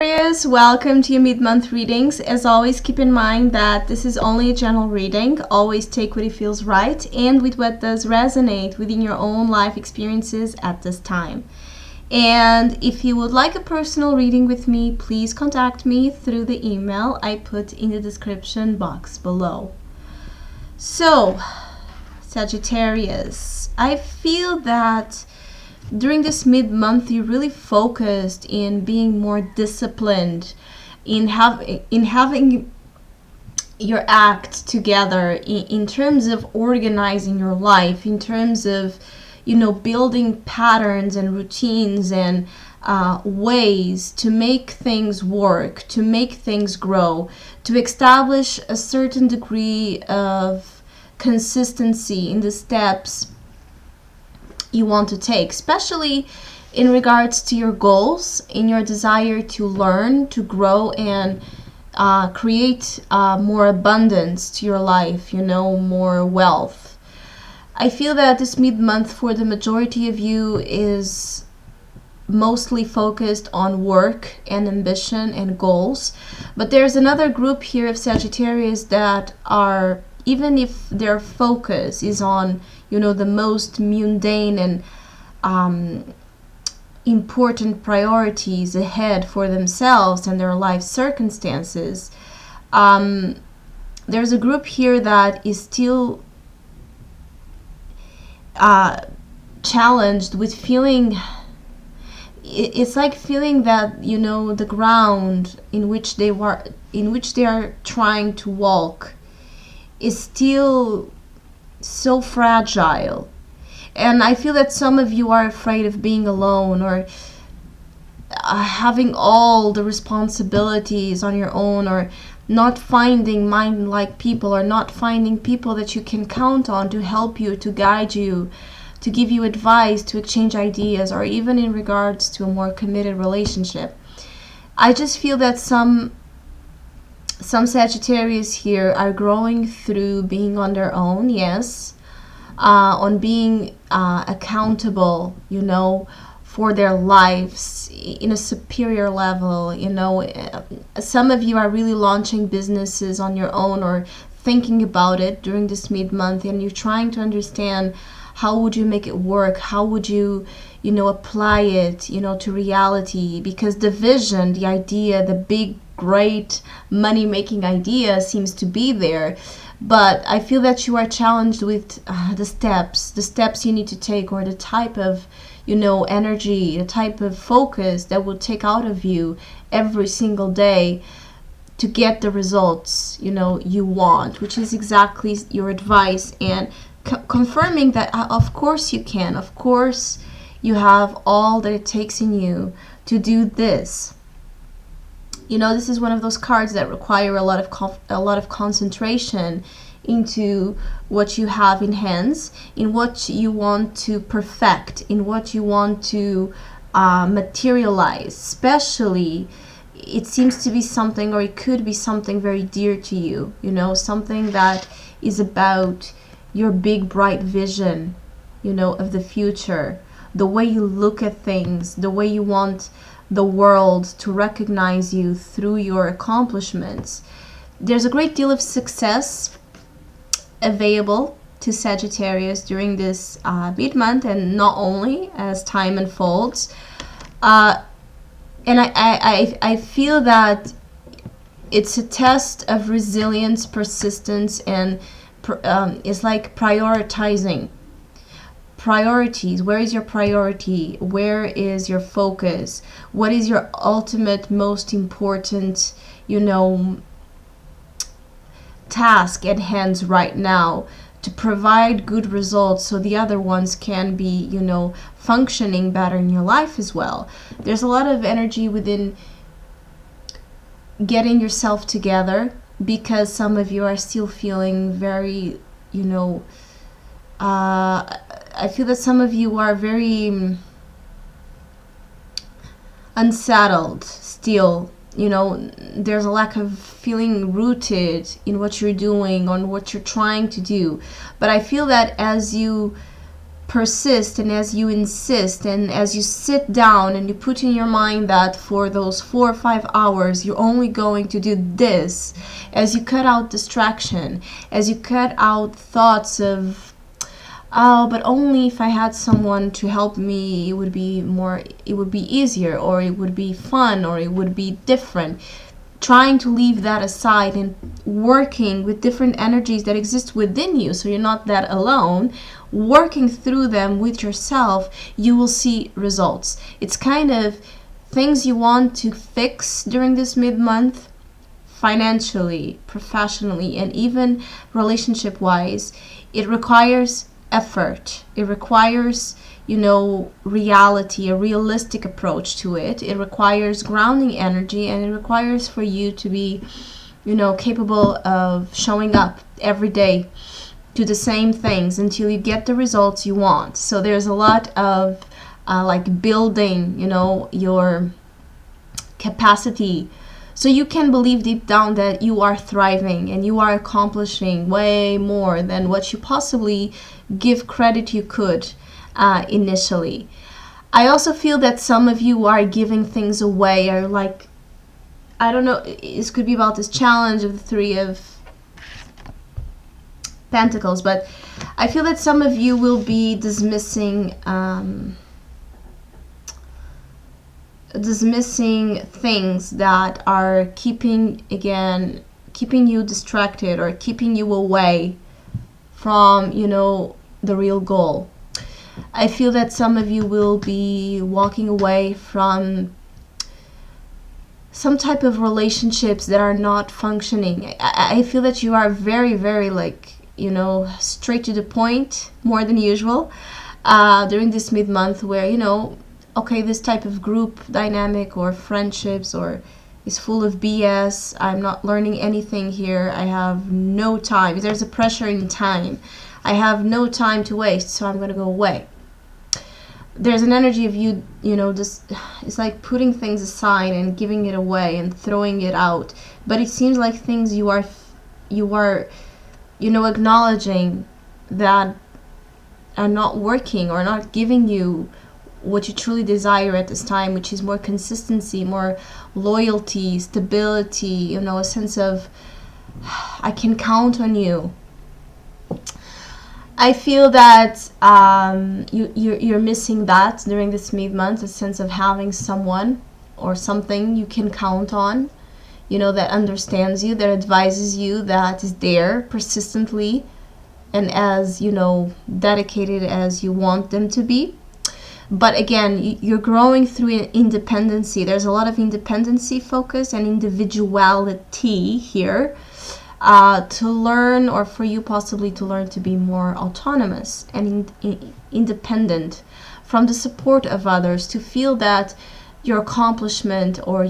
Sagittarius, welcome to your mid-month readings. As always, keep in mind that this is only a general reading. Always take what it feels right and with what does resonate within your own life experiences at this time. And if you would like a personal reading with me, please contact me through the email I put in the description box below. So, Sagittarius, I feel that during this mid-month you're really focused in being more disciplined, in having your act together in terms of organizing your life, in terms of building patterns and routines and ways to make things work, to make things grow, to establish a certain degree of consistency in the steps you want to take, especially in regards to your goals, in your desire to learn, to grow, and create more abundance to your life, more wealth. I feel that this mid-month for the majority of you is mostly focused on work and ambition and goals, but there's another group here of Sagittarius that are, even if their focus is on the most mundane and important priorities ahead for themselves and their life circumstances, there's a group here that is still challenged with feeling. It's like feeling that the ground in which they are trying to walk is still so fragile. And I feel that some of you are afraid of being alone, or having all the responsibilities on your own, or not finding mind-like people, or not finding people that you can count on to help you, to guide you, to give you advice, to exchange ideas, or even in regards to a more committed relationship. I just feel that some Sagittarius here are growing through being on their own, yes, on being accountable, for their lives in a superior level. Some of you are really launching businesses on your own or thinking about it during this mid-month, and you're trying to understand how would you make it work, how would you apply it to reality, because the vision, the idea, the big great money-making idea seems to be there, but I feel that you are challenged with the steps you need to take, or the type of energy, the type of focus that will take out of you every single day to get the results you want, which is exactly your advice, and confirming that of course you can, of course you have all that it takes in you to do this. This is one of those cards that require a lot of concentration into what you have in hands, in what you want to perfect, in what you want to materialize. Especially, it seems to be something, or it could be something very dear to you, something that is about your big bright vision, of the future, the way you look at things, the way you want the world to recognize you through your accomplishments. There's a great deal of success available to Sagittarius during this mid-month, and not only as time unfolds. And I feel that it's a test of resilience, persistence, and it's like prioritizing. Priorities. Where is your priority? Where is your focus? What is your ultimate, most important, task at hand right now to provide good results, so the other ones can be, functioning better in your life as well. There's a lot of energy within getting yourself together, because some of you are still feeling very, I feel that some of you are very unsettled still. There's a lack of feeling rooted in what you're doing, on what you're trying to do. But I feel that as you persist and as you insist and as you sit down and you put in your mind that for those 4 or 5 hours you're only going to do this, as you cut out distraction, as you cut out thoughts of, oh, but only if I had someone to help me, it would be easier, or it would be fun, or it would be different. Trying to leave that aside and working with different energies that exist within you, so you're not that alone, working through them with yourself, you will see results. It's kind of things you want to fix during this mid-month, financially, professionally, and even relationship-wise. It requires effort. It requires, reality, a realistic approach to it. It requires grounding energy, and it requires for you to be, capable of showing up every day to the same things until you get the results you want. So there's a lot of building, your capacity, so you can believe deep down that you are thriving and you are accomplishing way more than what you possibly give credit you could initially. I also feel that some of you are giving things away, or I don't know, this could be about this challenge of the Three of Pentacles, but I feel that some of you will be dismissing things that are keeping you distracted or keeping you away from, the real goal. I feel that some of you will be walking away from some type of relationships that are not functioning. I feel that you are very, very straight to the point, more than usual, during this mid-month, where, okay, this type of group dynamic or friendships or is full of BS. I'm not learning anything here. I have no time. There's a pressure in time. I have no time to waste, so I'm going to go away. There's an energy of you, just, it's like putting things aside and giving it away and throwing it out. But it seems like things you are acknowledging that are not working or not giving you what you truly desire at this time, which is more consistency, more loyalty, stability, a sense of I can count on you. I feel that you're missing that during this mid-month, a sense of having someone or something you can count on, that understands you, that advises you, that is there persistently and as, dedicated as you want them to be. But again, you're growing through independency. There's a lot of independency focus and individuality here to learn, or for you possibly to learn to be more autonomous and independent from the support of others, to feel that your accomplishment or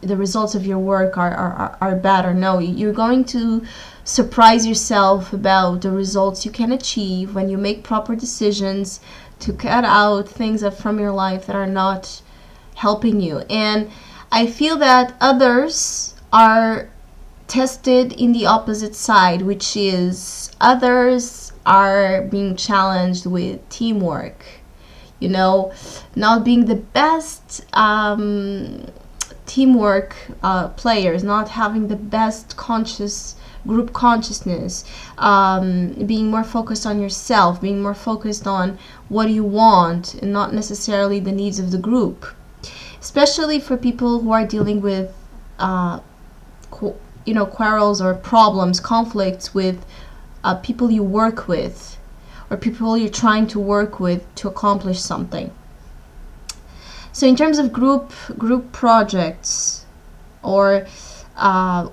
the results of your work are better. No, you're going to surprise yourself about the results you can achieve when you make proper decisions to cut out things from your life that are not helping you. And I feel that others are tested in the opposite side, which is others are being challenged with teamwork, not being the best teamwork players, not having the best group consciousness, being more focused on yourself, being more focused on what you want and not necessarily the needs of the group, especially for people who are dealing with quarrels or problems, conflicts with people you work with or people you're trying to work with to accomplish something. So in terms of group projects or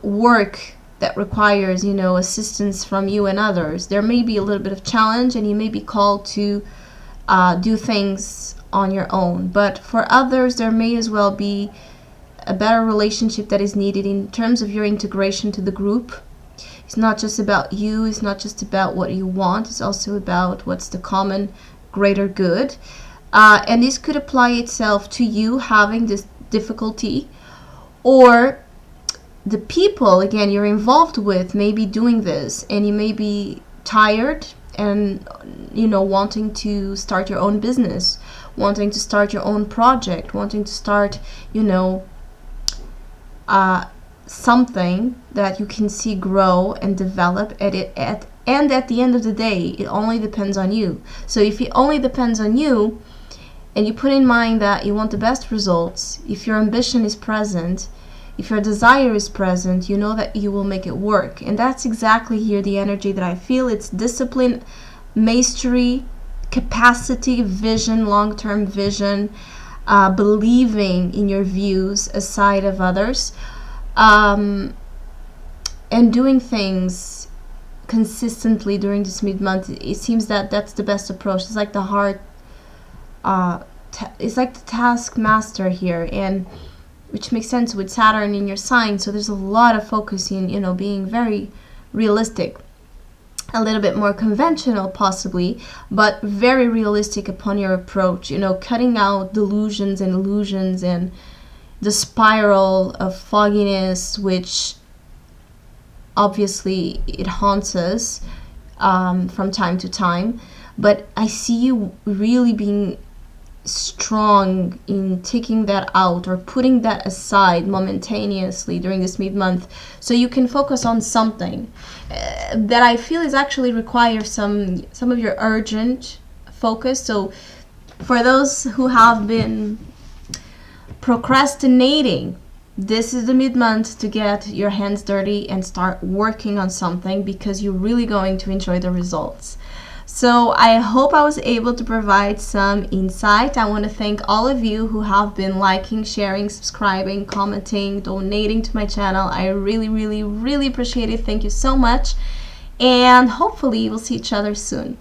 work that requires, assistance from you and others, there may be a little bit of challenge and you may be called to do things on your own. But for others, there may as well be a better relationship that is needed in terms of your integration to the group. It's not just about you. It's not just about what you want. It's also about what's the common greater good. And this could apply itself to you having this difficulty, or the people, again, you're involved with may be doing this, and you may be tired and wanting to start your own business, wanting to start your own project, wanting to start something that you can see grow and develop and at the end of the day, it only depends on you. So if it only depends on you, and you put in mind that you want the best results, if your ambition is present, if your desire is present, you know that you will make it work. And that's exactly here the energy that I feel. It's discipline, mastery, capacity, vision, long-term vision, believing in your views aside of others, and doing things consistently during this mid-month. It seems that that's the best approach. It's like the heart, it's like the taskmaster here, and which makes sense with Saturn in your sign. So there's a lot of focus in being very realistic, a little bit more conventional possibly, but very realistic upon your approach, cutting out delusions and illusions and the spiral of fogginess, which obviously it haunts us from time to time. But I see you really being strong in taking that out or putting that aside momentaneously during this mid-month, so you can focus on something that I feel is actually requires some of your urgent focus. So for those who have been procrastinating, this is the mid-month to get your hands dirty and start working on something, because you're really going to enjoy the results. So I hope I was able to provide some insight. I want to thank all of you who have been liking, sharing, subscribing, commenting, donating to my channel. I really, really, really appreciate it. Thank you so much. And hopefully we'll see each other soon.